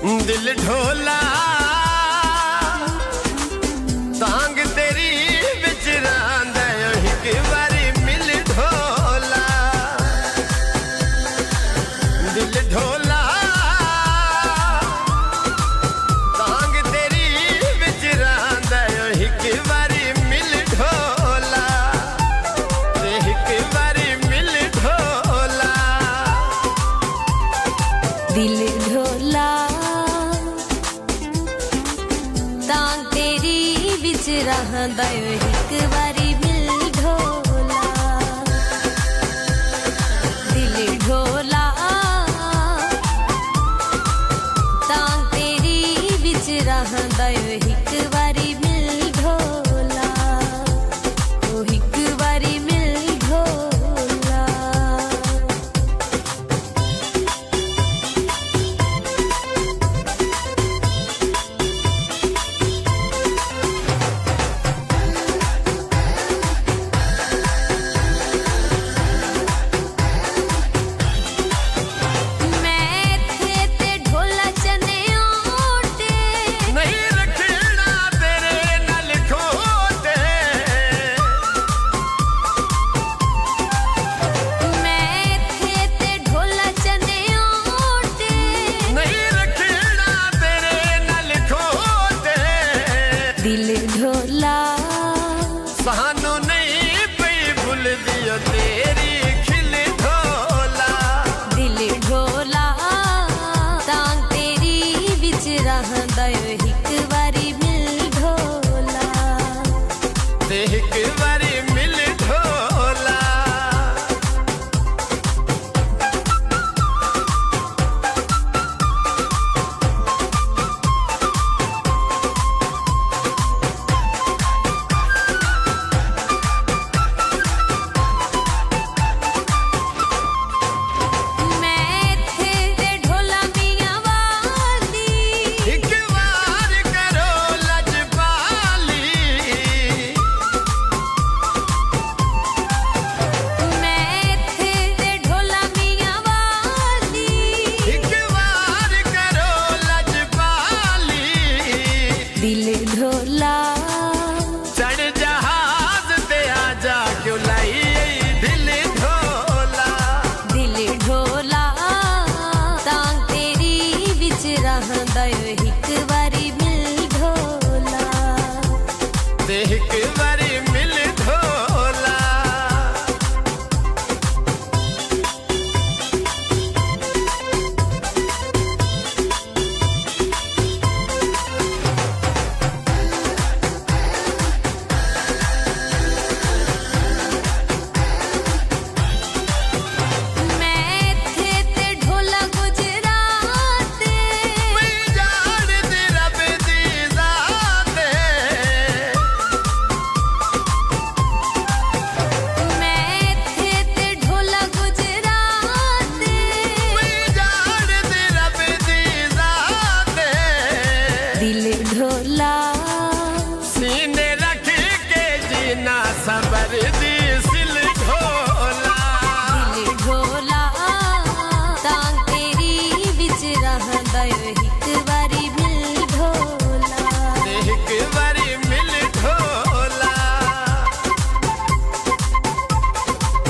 दिल ढोला तांग तेरी बिच रांदा एक बारी मिल ढोला दिल ढोला तांग तेरी बिच रांदा एक बारी मिल ढोला एक बारी मिल ढोला दिल ढोला तांग तेरी बिच रहंदा एक बारी मिल ढोला दिल ढोला तांग तेरी बिच रहंदा एक बारी मिल ढोला ओ एक बारी मिल ढोला दिल ढोला सानू नहीं पई भूल दियो तेरी खिल ढोला दिल ढोला तांग तेरी बिच रहंदा एक बारी मिल ढोला ते एक बारी मिल ढोला दिल ढोला